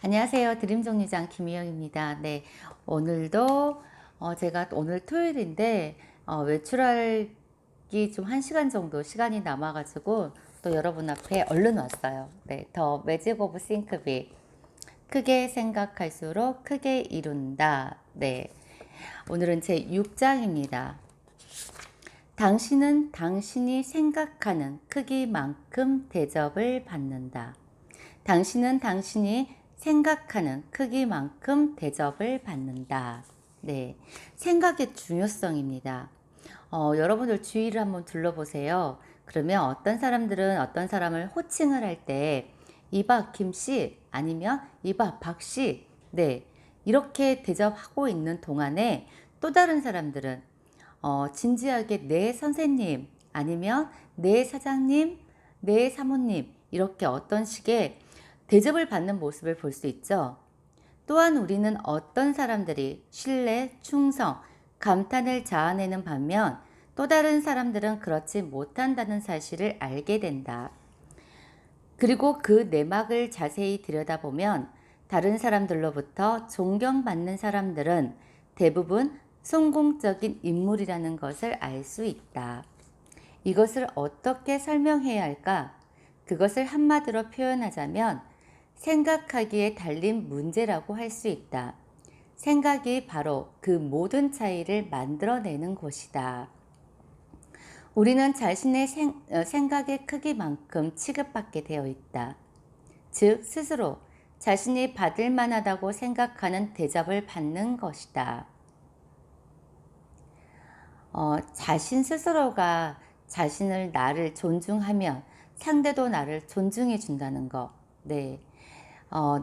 안녕하세요. 드림정류장 김희영입니다. 네, 오늘도 제가 오늘 토요일인데 외출하기 좀 1시간 정도 시간이 남아가지고 또 여러분 앞에 얼른 왔어요. 네, 더 매직 오브 싱크비. 크게 생각할수록 크게 이룬다. 네, 오늘은 제 6장입니다. 당신은 당신이 생각하는 크기만큼 대접을 받는다. 당신은 당신이 생각하는 크기만큼 대접을 받는다. 네, 생각의 중요성입니다. 여러분들 주위를 한번 둘러보세요. 그러면 어떤 사람들은 어떤 사람을 호칭을 할 때 이봐 김씨 아니면 이봐 박씨 네 이렇게 대접하고 있는 동안에 또 다른 사람들은 진지하게 네 선생님 아니면 네 사장님 네 사모님 이렇게 어떤 식의 대접을 받는 모습을 볼 수 있죠. 또한 우리는 어떤 사람들이 신뢰, 충성, 감탄을 자아내는 반면 또 다른 사람들은 그렇지 못한다는 사실을 알게 된다. 그리고 그 내막을 자세히 들여다보면 다른 사람들로부터 존경받는 사람들은 대부분 성공적인 인물이라는 것을 알 수 있다. 이것을 어떻게 설명해야 할까? 그것을 한마디로 표현하자면 생각하기에 달린 문제라고 할 수 있다. 생각이 바로 그 모든 차이를 만들어내는 것이다. 우리는 자신의 생각의 크기만큼 취급받게 되어 있다. 즉, 스스로 자신이 받을 만하다고 생각하는 대접을 받는 것이다. 자신 스스로가 자신을 나를 존중하면 상대도 나를 존중해 준다는 거. 네.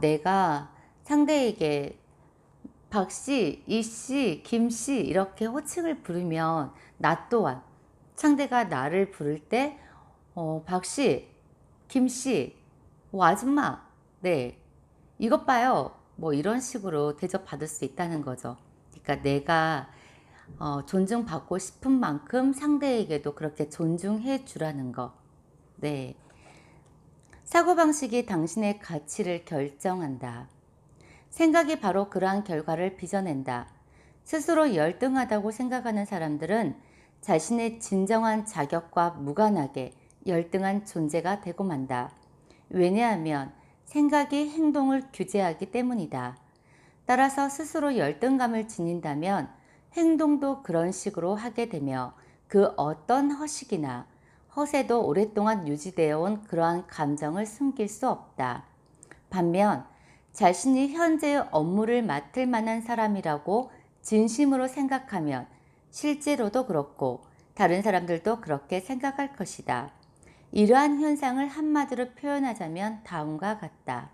내가 상대에게 박씨, 이씨, 김씨 이렇게 호칭을 부르면 나 또한 상대가 나를 부를 때 박씨, 김씨, 아줌마, 네, 이것 봐요. 뭐 이런 식으로 대접받을 수 있다는 거죠. 그러니까 내가 존중받고 싶은 만큼 상대에게도 그렇게 존중해 주라는 거. 네. 사고방식이 당신의 가치를 결정한다. 생각이 바로 그러한 결과를 빚어낸다. 스스로 열등하다고 생각하는 사람들은 자신의 진정한 자격과 무관하게 열등한 존재가 되고 만다. 왜냐하면 생각이 행동을 규제하기 때문이다. 따라서 스스로 열등감을 지닌다면 행동도 그런 식으로 하게 되며 그 어떤 허식이나 허세도 오랫동안 유지되어 온 그러한 감정을 숨길 수 없다. 반면 자신이 현재의 업무를 맡을 만한 사람이라고 진심으로 생각하면 실제로도 그렇고 다른 사람들도 그렇게 생각할 것이다. 이러한 현상을 한마디로 표현하자면 다음과 같다.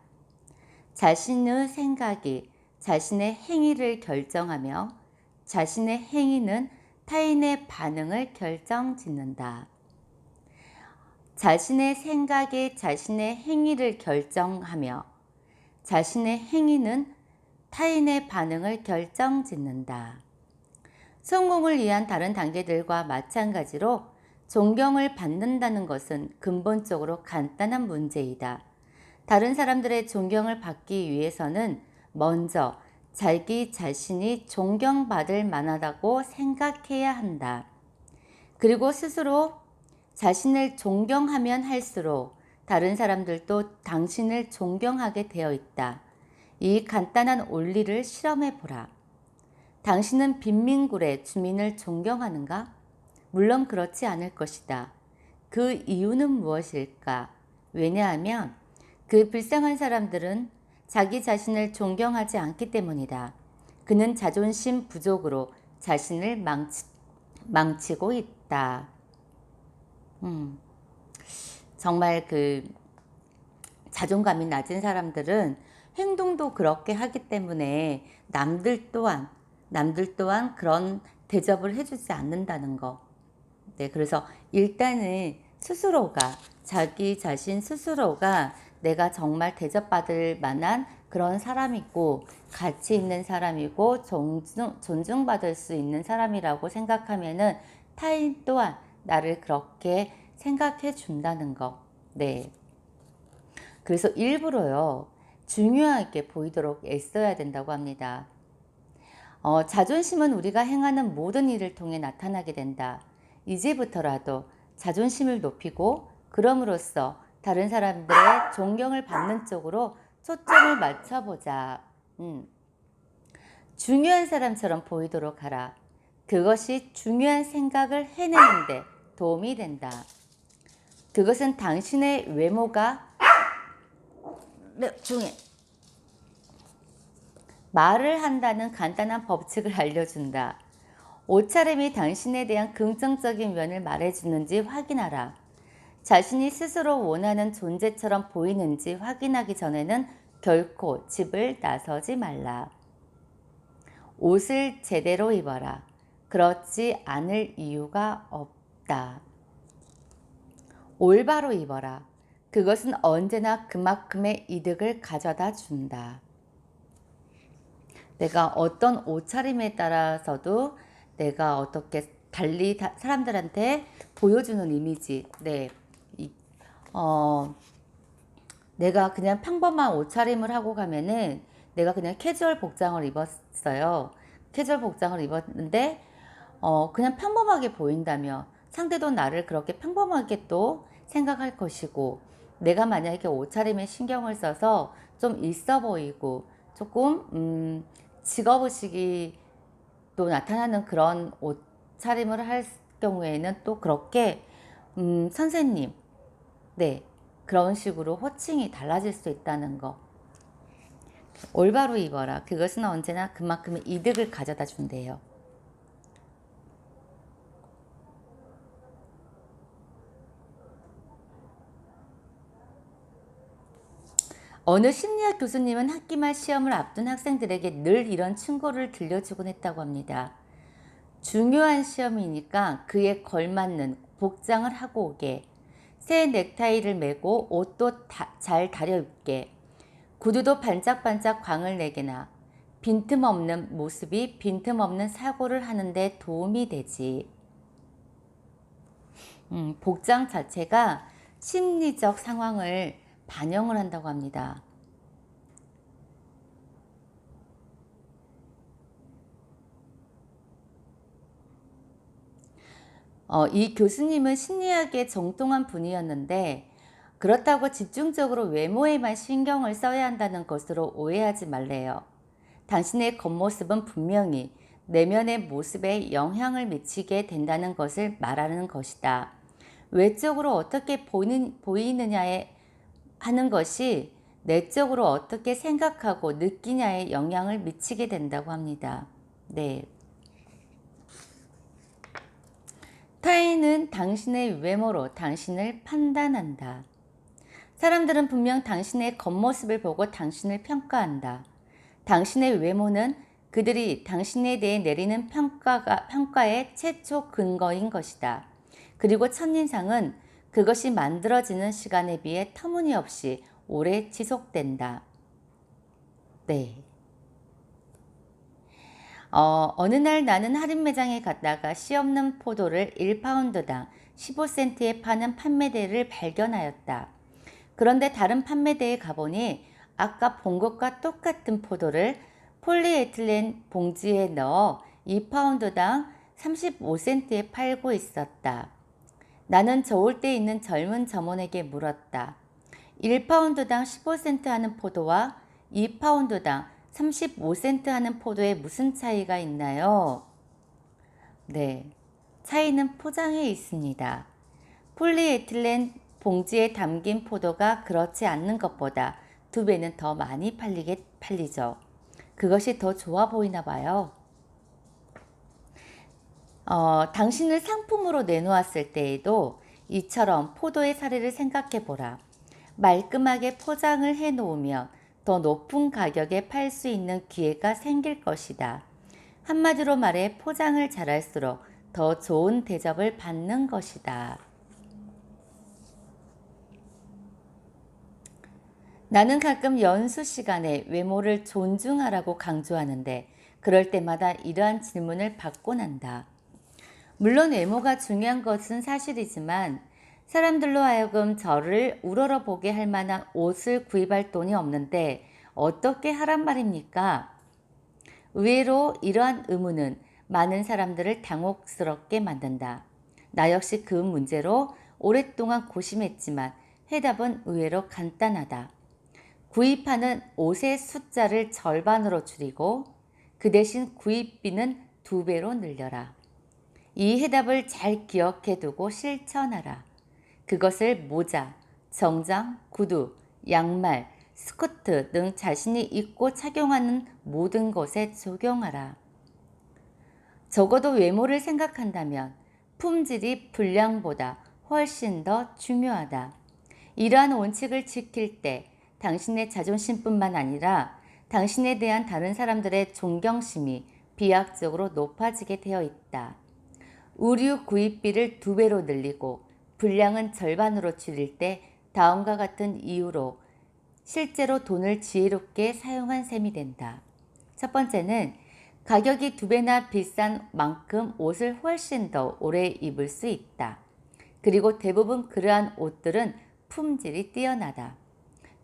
자신의 생각이 자신의 행위를 결정하며 자신의 행위는 타인의 반응을 결정짓는다. 자신의 생각이 자신의 행위를 결정하며 자신의 행위는 타인의 반응을 결정짓는다. 성공을 위한 다른 단계들과 마찬가지로 존경을 받는다는 것은 근본적으로 간단한 문제이다. 다른 사람들의 존경을 받기 위해서는 먼저 자기 자신이 존경받을 만하다고 생각해야 한다. 그리고 스스로 자신을 존경하면 할수록 다른 사람들도 당신을 존경하게 되어 있다. 이 간단한 원리를 실험해 보라. 당신은 빈민굴의 주민을 존경하는가? 물론 그렇지 않을 것이다. 그 이유는 무엇일까? 왜냐하면 그 불쌍한 사람들은 자기 자신을 존경하지 않기 때문이다. 그는 자존심 부족으로 자신을 망치고 있다. 정말 그 자존감이 낮은 사람들은 행동도 그렇게 하기 때문에 남들 또한 그런 대접을 해주지 않는다는 거. 네, 그래서 일단은 자기 자신 스스로가 내가 정말 대접받을 만한 그런 사람이고 가치 있는 사람이고 존중받을 수 있는 사람이라고 생각하면은 타인 또한 나를 그렇게 생각해 준다는 거. 네. 그래서 일부러요. 중요하게 보이도록 애써야 된다고 합니다. 자존심은 우리가 행하는 모든 일을 통해 나타나게 된다. 이제부터라도 자존심을 높이고 그럼으로써 다른 사람들의 존경을 받는 쪽으로 초점을 맞춰보자. 중요한 사람처럼 보이도록 하라. 그것이 중요한 생각을 해내는데 도움이 된다. 그것은 당신의 외모가 중에 말을 한다는 간단한 법칙을 알려준다. 옷차림이 당신에 대한 긍정적인 면을 말해주는지 확인하라. 자신이 스스로 원하는 존재처럼 보이는지 확인하기 전에는 결코 집을 나서지 말라. 옷을 제대로 입어라. 그렇지 않을 이유가 없다. 올바로 입어라. 그것은 언제나 그만큼의 이득을 가져다 준다. 내가 어떤 옷차림에 따라서도 내가 어떻게 달리 사람들한테 보여주는 이미지, 내가 그냥 평범한 옷차림을 하고 가면은 내가 그냥 캐주얼 복장을 입었어요. 캐주얼 복장을 입었는데 그냥 평범하게 보인다며 상대도 나를 그렇게 평범하게 또 생각할 것이고, 내가 만약에 옷차림에 신경을 써서 좀 있어 보이고 조금 직업의식이 또 나타나는 그런 옷차림을 할 경우에는 또 그렇게 선생님, 그런 식으로 호칭이 달라질 수 있다는 거. 올바로 입어라. 그것은 언제나 그만큼의 이득을 가져다 준대요. 어느 심리학 교수님은 학기말 시험을 앞둔 학생들에게 늘 이런 충고를 들려주곤 했다고 합니다. 중요한 시험이니까 그에 걸맞는 복장을 하고 오게. 새 넥타이를 매고 옷도 잘 다려 입게. 구두도 반짝반짝 광을 내게나. 빈틈없는 모습이 빈틈없는 사고를 하는데 도움이 되지. 복장 자체가 심리적 상황을 반영을 한다고 합니다. 이 교수님은 심리학에 정통한 분이었는데, 그렇다고 집중적으로 외모에만 신경을 써야 한다는 것으로 오해하지 말래요. 당신의 겉모습은 분명히 내면의 모습에 영향을 미치게 된다는 것을 말하는 것이다. 외적으로 어떻게 보이느냐에 하는 것이 내적으로 어떻게 생각하고 느끼냐에 영향을 미치게 된다고 합니다. 타인은 당신의 외모로 당신을 판단한다. 사람들은 분명 당신의 겉모습을 보고 당신을 평가한다. 당신의 외모는 그들이 당신에 대해 내리는 평가의 최초 근거인 것이다. 그리고 첫인상은 그것이 만들어지는 시간에 비해 터무니없이 오래 지속된다. 어느 날 나는 할인 매장에 갔다가 씨 없는 포도를 1파운드당 15센트에 파는 판매대를 발견하였다. 그런데 다른 판매대에 가보니 아까 본 것과 똑같은 포도를 폴리에틸렌 봉지에 넣어 2파운드당 35센트에 팔고 있었다. 나는 저울 때 있는 젊은 점원에게 물었다. 1파운드당 15센트 하는 포도와 2파운드당 35센트 하는 포도에 무슨 차이가 있나요? 차이는 포장에 있습니다. 폴리에틸렌 봉지에 담긴 포도가 그렇지 않는 것보다 2배는 더 많이 팔리죠. 그것이 더 좋아 보이나 봐요. 당신을 상품으로 내놓았을 때에도 이처럼 포도의 사례를 생각해 보라. 말끔하게 포장을 해 놓으면 더 높은 가격에 팔 수 있는 기회가 생길 것이다. 한마디로 말해 포장을 잘할수록 더 좋은 대접을 받는 것이다. 나는 가끔 연수 시간에 외모를 존중하라고 강조하는데 그럴 때마다 이러한 질문을 받곤 한다. 물론 외모가 중요한 것은 사실이지만 사람들로 하여금 저를 우러러보게 할 만한 옷을 구입할 돈이 없는데 어떻게 하란 말입니까? 의외로 이러한 의문은 많은 사람들을 당혹스럽게 만든다. 나 역시 그 문제로 오랫동안 고심했지만 해답은 의외로 간단하다. 구입하는 옷의 숫자를 절반으로 줄이고 그 대신 구입비는 2배로 늘려라. 이 해답을 잘 기억해 두고 실천하라. 그것을 모자, 정장, 구두, 양말, 스커트 등 자신이 입고 착용하는 모든 것에 적용하라. 적어도 외모를 생각한다면 품질이 분량보다 훨씬 더 중요하다. 이러한 원칙을 지킬 때 당신의 자존심뿐만 아니라 당신에 대한 다른 사람들의 존경심이 비약적으로 높아지게 되어 있다. 의류 구입비를 2배로 늘리고 분량은 절반으로 줄일 때 다음과 같은 이유로 실제로 돈을 지혜롭게 사용한 셈이 된다. 첫 번째는 가격이 2배나 비싼 만큼 옷을 훨씬 더 오래 입을 수 있다. 그리고 대부분 그러한 옷들은 품질이 뛰어나다.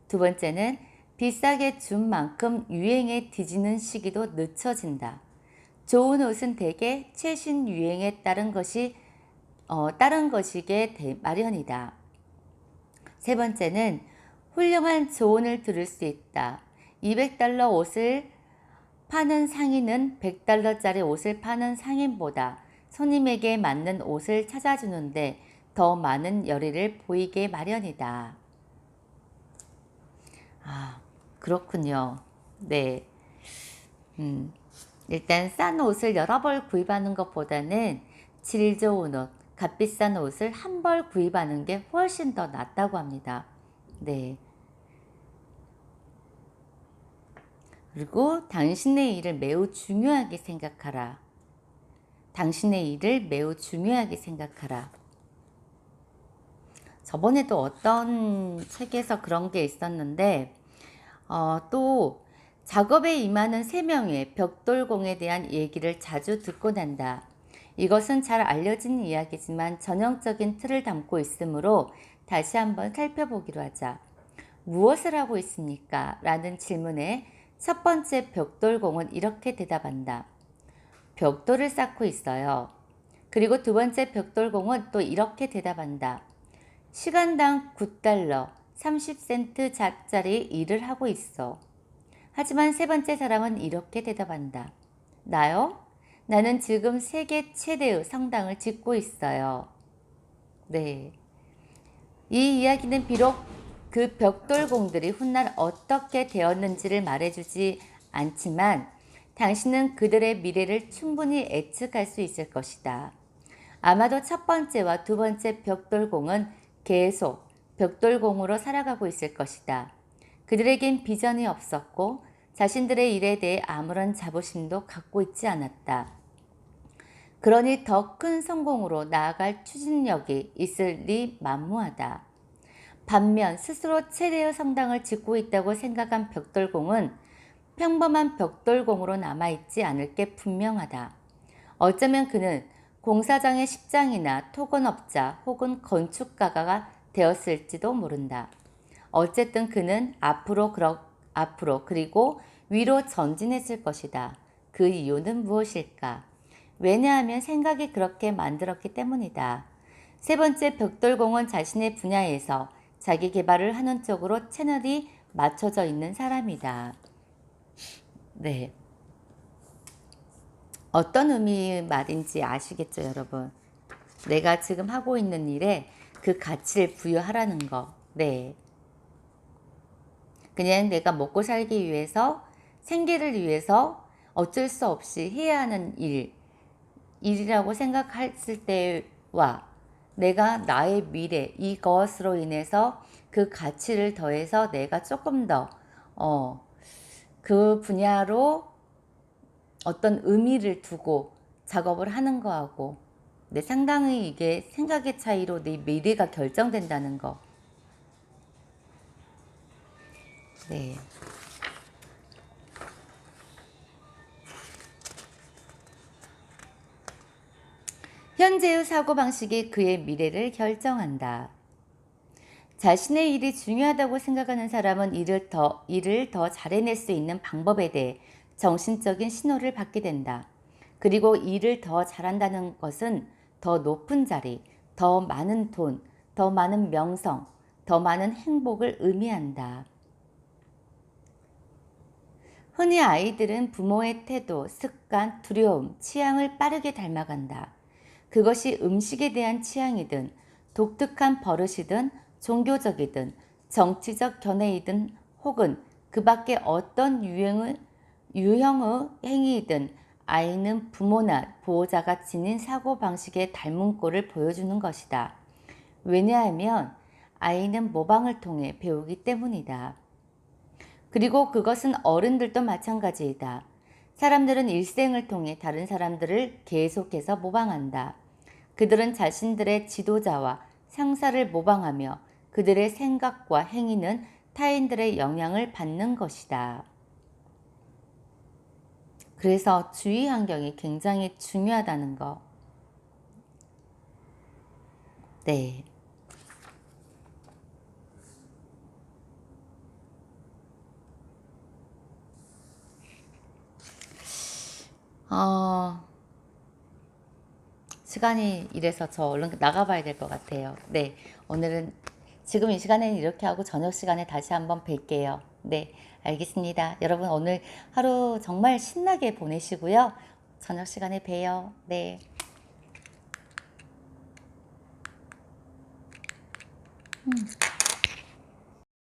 두 번째는 비싸게 준 만큼 유행에 뒤지는 시기도 늦춰진다. 좋은 옷은 대개 최신 유행에 따른 것이게 마련이다. 세 번째는 훌륭한 조언을 들을 수 있다. $200 옷을 파는 상인은 $100짜리 옷을 파는 상인보다 손님에게 맞는 옷을 찾아주는데 더 많은 열의를 보이게 마련이다. 아, 그렇군요. 네. 일단 싼 옷을 여러 벌 구입하는 것보다는 질 좋은 옷, 값비싼 옷을 한 벌 구입하는 게 훨씬 더 낫다고 합니다. 네. 그리고 당신의 일을 매우 중요하게 생각하라. 당신의 일을 매우 중요하게 생각하라. 저번에도 어떤 책에서 그런 게 있었는데 또 작업에 임하는 3명의 벽돌공에 대한 얘기를 자주 듣곤 한다. 이것은 잘 알려진 이야기지만 전형적인 틀을 담고 있으므로 다시 한번 살펴보기로 하자. 무엇을 하고 있습니까? 라는 질문에 첫 번째 벽돌공은 이렇게 대답한다. 벽돌을 쌓고 있어요. 그리고 두 번째 벽돌공은 또 이렇게 대답한다. 시간당 $9, 30센트짜리 일을 하고 있어. 하지만 세 번째 사람은 이렇게 대답한다. 나요? 나는 지금 세계 최대의 성당을 짓고 있어요. 네. 이 이야기는 비록 그 벽돌공들이 훗날 어떻게 되었는지를 말해주지 않지만 당신은 그들의 미래를 충분히 예측할 수 있을 것이다. 아마도 첫 번째와 두 번째 벽돌공은 계속 벽돌공으로 살아가고 있을 것이다. 그들에겐 비전이 없었고 자신들의 일에 대해 아무런 자부심도 갖고 있지 않았다. 그러니 더 큰 성공으로 나아갈 추진력이 있을 리 만무하다. 반면 스스로 최대의 성당을 짓고 있다고 생각한 벽돌공은 평범한 벽돌공으로 남아있지 않을 게 분명하다. 어쩌면 그는 공사장의 십장이나 토건업자 혹은 건축가가 되었을지도 모른다. 어쨌든 그는 앞으로 그리고 위로 전진했을 것이다. 그 이유는 무엇일까? 왜냐하면 생각이 그렇게 만들었기 때문이다. 세 번째 벽돌공은 자신의 분야에서 자기 개발을 하는 쪽으로 채널이 맞춰져 있는 사람이다. 네. 어떤 의미의 말인지 아시겠죠, 여러분? 내가 지금 하고 있는 일에 그 가치를 부여하라는 거. 네. 그냥 내가 먹고 살기 위해서, 생계를 위해서 어쩔 수 없이 해야 하는 일이라고 생각했을 때와 내가 나의 미래, 이것으로 인해서 그 가치를 더해서 내가 조금 더, 그 분야로 어떤 의미를 두고 작업을 하는 거하고 상당히 이게 생각의 차이로 내 미래가 결정된다는 거. 네. 현재의 사고방식이 그의 미래를 결정한다. 자신의 일이 중요하다고 생각하는 사람은 일을 더 잘해낼 수 있는 방법에 대해 정신적인 신호를 받게 된다. 그리고 일을 더 잘한다는 것은 더 높은 자리, 더 많은 돈, 더 많은 명성, 더 많은 행복을 의미한다. 흔히 아이들은 부모의 태도, 습관, 두려움, 취향을 빠르게 닮아간다. 그것이 음식에 대한 취향이든 독특한 버릇이든 종교적이든 정치적 견해이든 혹은 그 밖에 어떤 유형의 행위이든 아이는 부모나 보호자가 지닌 사고방식의 닮은 꼴을 보여주는 것이다. 왜냐하면 아이는 모방을 통해 배우기 때문이다. 그리고 그것은 어른들도 마찬가지이다. 사람들은 일생을 통해 다른 사람들을 계속해서 모방한다. 그들은 자신들의 지도자와 상사를 모방하며 그들의 생각과 행위는 타인들의 영향을 받는 것이다. 그래서 주위 환경이 굉장히 중요하다는 거. 네. 어, 시간이 이래서 저 얼른 나가봐야 될 것 같아요. 네. 오늘은 지금 이 시간에는 이렇게 하고 저녁 시간에 다시 한번 뵐게요. 네. 알겠습니다. 여러분 오늘 하루 정말 신나게 보내시고요. 저녁 시간에 봬요. 네.